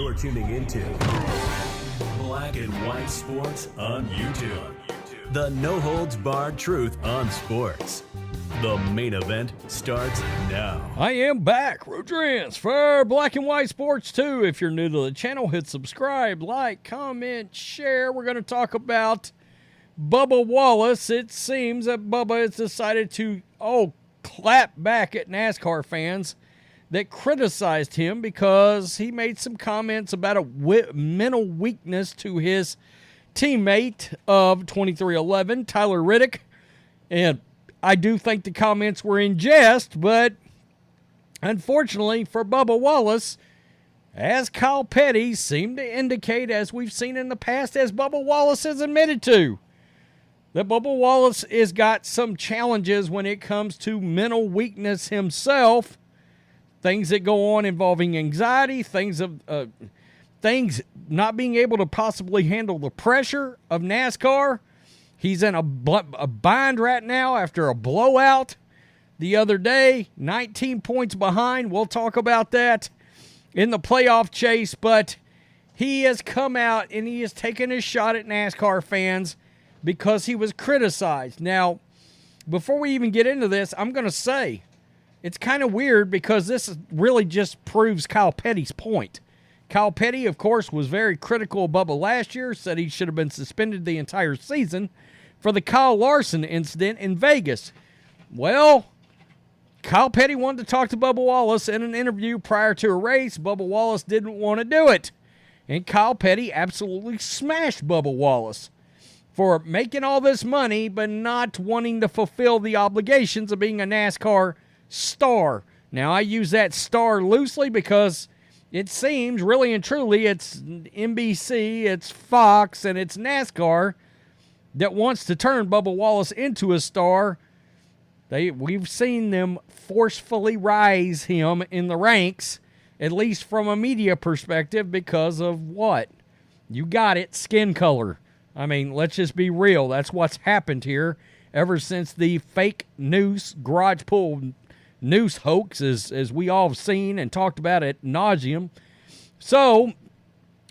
You're tuning into Black and White Sports on YouTube. The no-holds-barred truth on sports. The main event starts now. I am back. Rodriguez for Black and White Sports 2. If you're new to the channel, hit subscribe, like, comment, share. We're going to talk about Bubba Wallace. It seems that Bubba has decided to, clap back at NASCAR fans that criticized him because he made some comments about a mental weakness to his teammate of 2311, Tyler Reddick. And I do think the comments were in jest, but unfortunately for Bubba Wallace, as Kyle Petty seemed to indicate, as we've seen in the past, as Bubba Wallace has admitted to, that Bubba Wallace has got some challenges when it comes to mental weakness himself. Things that go on involving anxiety, things not being able to possibly handle the pressure of NASCAR. He's in a bind right now after a blowout the other day, 19 points behind. We'll talk about that in the playoff chase, but he has come out and he has taken a shot at NASCAR fans because he was criticized. Now, before we even get into this, I'm going to say, it's kind of weird because this really just proves Kyle Petty's point. Kyle Petty, of course, was very critical of Bubba last year, said he should have been suspended the entire season for the Kyle Larson incident in Vegas. Well, Kyle Petty wanted to talk to Bubba Wallace in an interview prior to a race. Bubba Wallace didn't want to do it. And Kyle Petty absolutely smashed Bubba Wallace for making all this money but not wanting to fulfill the obligations of being a NASCAR star. Now, I use that star loosely because it seems really and truly it's NBC, it's Fox, and it's NASCAR that wants to turn Bubba Wallace into a star. We've seen them forcefully rise him in the ranks, at least from a media perspective, because of what? You got it, skin color. I mean, let's just be real. That's what's happened here ever since the fake noose, garage pull noose hoax, as we all have seen and talked about at nauseum. So,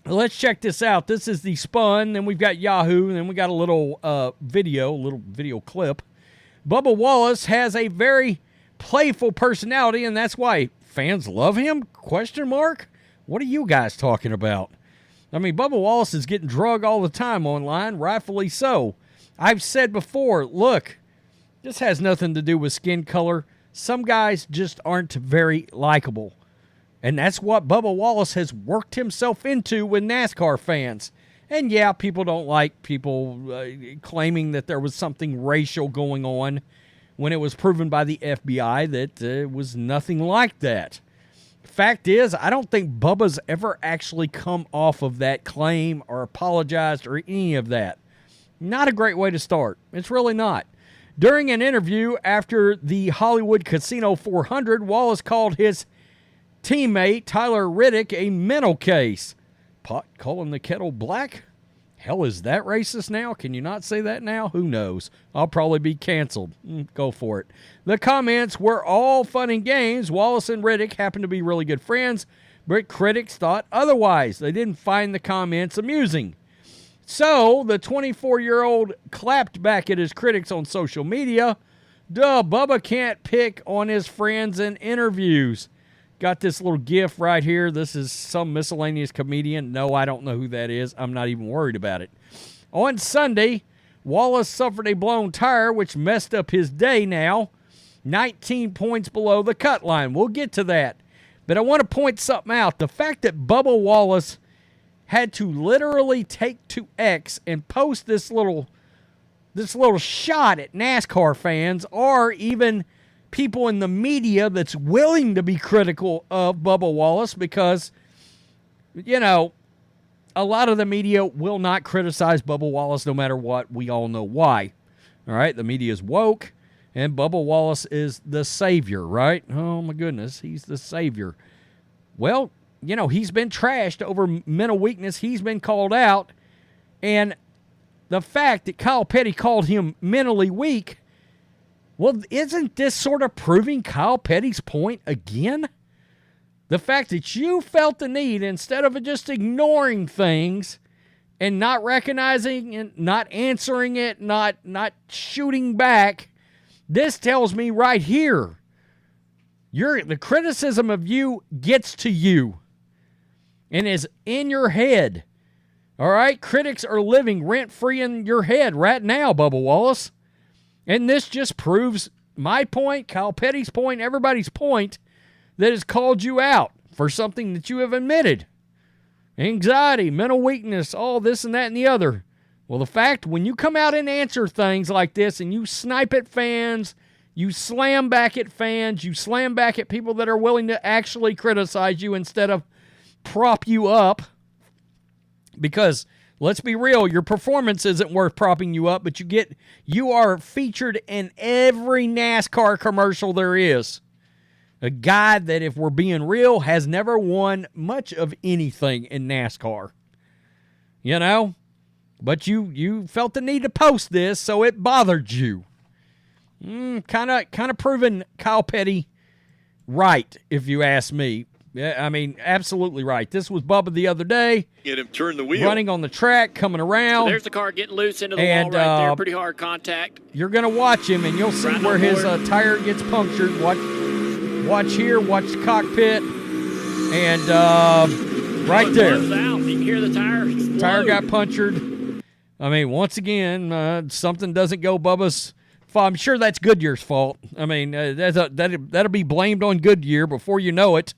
let's check this out. This is the Spun, then we've got Yahoo, and then we got a little video clip. Bubba Wallace has a very playful personality, and that's why fans love him? ? What are you guys talking about? I mean, Bubba Wallace is getting drugged all the time online, rightfully so. I've said before, look, this has nothing to do with skin color. Some guys just aren't very likable. And that's what Bubba Wallace has worked himself into with NASCAR fans. And yeah, people don't like people claiming that there was something racial going on when it was proven by the FBI that it was nothing like that. Fact is, I don't think Bubba's ever actually come off of that claim or apologized or any of that. Not a great way to start. It's really not. During an interview after the Hollywood Casino 400, Wallace called his teammate Tyler Reddick a mental case. Pot calling the kettle black? Hell, is that racist now? Can you not say that now? Who knows? I'll probably be canceled. Go for it. The comments were all fun and games. Wallace and Reddick happened to be really good friends, but critics thought otherwise. They didn't find the comments amusing. So, the 24-year-old clapped back at his critics on social media. Duh, Bubba can't pick on his friends in interviews. Got this little gif right here. This is some miscellaneous comedian. No, I don't know who that is. I'm not even worried about it. On Sunday, Wallace suffered a blown tire, which messed up his day now. 19 points below the cut line. We'll get to that. But I want to point something out. The fact that Bubba Wallace had to literally take to X and post this little shot at NASCAR fans, or even people in the media that's willing to be critical of Bubba Wallace, because, you know, a lot of the media will not criticize Bubba Wallace no matter what. We all know why. All right, the media is woke, and Bubba Wallace is the savior, right? Oh, my goodness, he's the savior. Well, you know, he's been trashed over mental weakness. He's been called out. And the fact that Kyle Petty called him mentally weak, well, isn't this sort of proving Kyle Petty's point again? The fact that you felt the need, instead of just ignoring things and not recognizing and not answering it, not shooting back, this tells me right here, the criticism of you gets to you and is in your head. All right? Critics are living rent-free in your head right now, Bubba Wallace. And this just proves my point, Kyle Petty's point, everybody's point, that has called you out for something that you have admitted. Anxiety, mental weakness, all this and that and the other. Well, the fact when you come out and answer things like this and you snipe at fans, you slam back at fans, you slam back at people that are willing to actually criticize you instead of prop you up. Because let's be real, your performance isn't worth propping you up, but you are featured in every NASCAR commercial there is. A guy that, if we're being real, has never won much of anything in NASCAR. You know? But you felt the need to post this, so it bothered you. Kind of proving Kyle Petty right, if you ask me. Yeah, I mean, absolutely right. This was Bubba the other day. Get him turn the wheel. Running on the track, coming around. So there's the car getting loose into the wall right there. Pretty hard contact. You're going to watch him, and you'll see right where his tire gets punctured. Watch here. Watch the cockpit. And right there. Out. You can hear the tire explode. Tire got punctured. I mean, once again, something doesn't go Bubba's fault. I'm sure that's Goodyear's fault. I mean, that'll be blamed on Goodyear before you know it.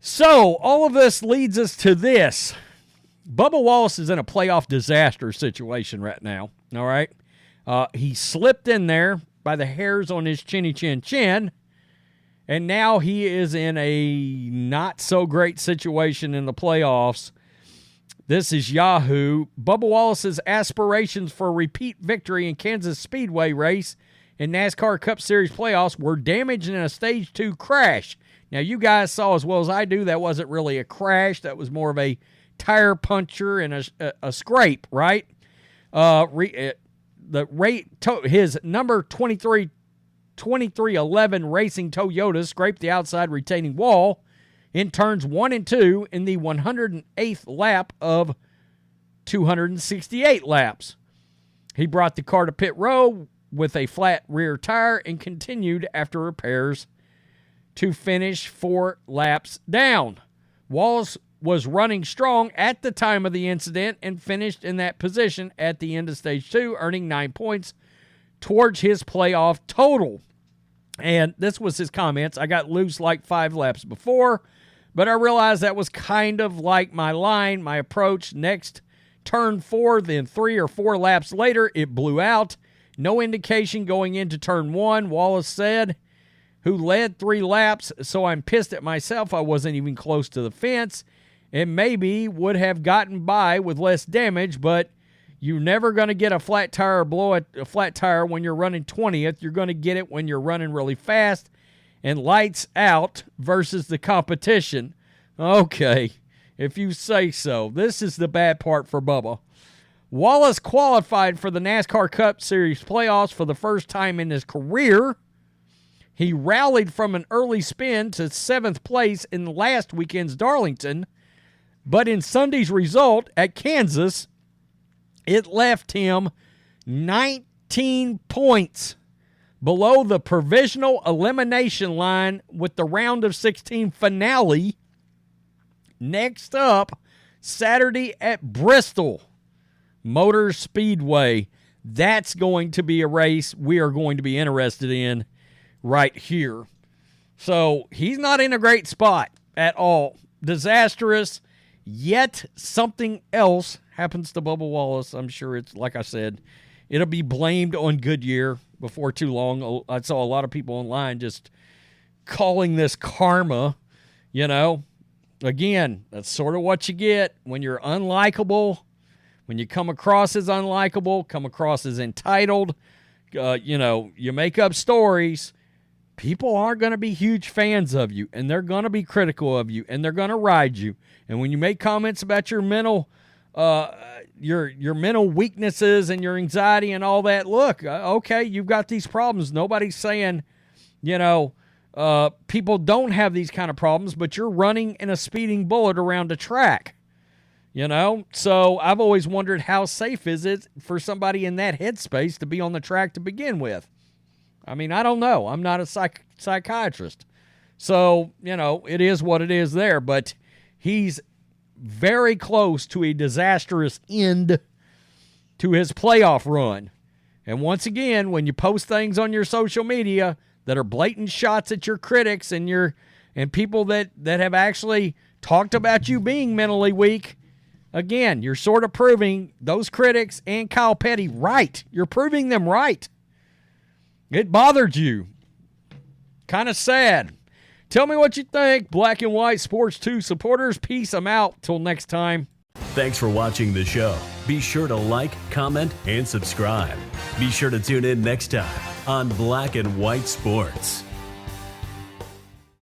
So, all of this leads us to this. Bubba Wallace is in a playoff disaster situation right now, all right? He slipped in there by the hairs on his chinny chin chin, and now he is in a not-so-great situation in the playoffs. This is Yahoo. Bubba Wallace's aspirations for a repeat victory in Kansas Speedway race in NASCAR Cup Series playoffs were damaged in a Stage 2 crash. Now, you guys saw as well as I do, that wasn't really a crash. That was more of a tire puncture and a scrape, right? His number 2311 Racing Toyota scraped the outside retaining wall in turns 1 and 2 in the 108th lap of 268 laps. He brought the car to pit row with a flat rear tire and continued after repairs to finish 4 laps down. Wallace was running strong at the time of the incident and finished in that position at the end of Stage 2, earning 9 points towards his playoff total. And this was his comments. I got loose like 5 laps before, but I realized that was kind of like my line, my approach. Next turn 4, then 3 or 4 laps later, it blew out. No indication going into turn 1, Wallace said, who led 3 laps, so I'm pissed at myself. I wasn't even close to the fence and maybe would have gotten by with less damage, but you're never going to get a flat tire or blow a flat tire when you're running 20th. You're going to get it when you're running really fast and lights out versus the competition. Okay, if you say so. This is the bad part for Bubba. Wallace qualified for the NASCAR Cup Series playoffs for the first time in his career. He rallied from an early spin to 7th place in last weekend's Darlington, but in Sunday's result at Kansas, it left him 19 points below the provisional elimination line with the round of 16 finale. Next up, Saturday at Bristol Motor Speedway. That's going to be a race we are going to be interested in right here. So he's not in a great spot at all. Disastrous, yet something else happens to Bubba Wallace. I'm sure it's, like I said, it'll be blamed on Goodyear before too long. I saw a lot of people online just calling this karma, you know. Again, that's sort of what you get when you're unlikable, when you come across as unlikable, come across as entitled, you make up stories. People aren't going to be huge fans of you, and they're going to be critical of you, and they're going to ride you. And when you make comments about your mental mental weaknesses and your anxiety and all that, look, okay, you've got these problems. Nobody's saying, people don't have these kind of problems, but you're running in a speeding bullet around a track. You know, so I've always wondered how safe is it for somebody in that headspace to be on the track to begin with. I mean, I don't know. I'm not a psychiatrist. So, you know, it is what it is there. But he's very close to a disastrous end to his playoff run. And once again, when you post things on your social media that are blatant shots at your critics and people that have actually talked about you being mentally weak, again, you're sort of proving those critics and Kyle Petty right. You're proving them right. It bothered you. Kind of sad. Tell me what you think, Black and White Sports 2 supporters. Peace. I'm out. Till next time. Thanks for watching the show. Be sure to like, comment, and subscribe. Be sure to tune in next time on Black and White Sports.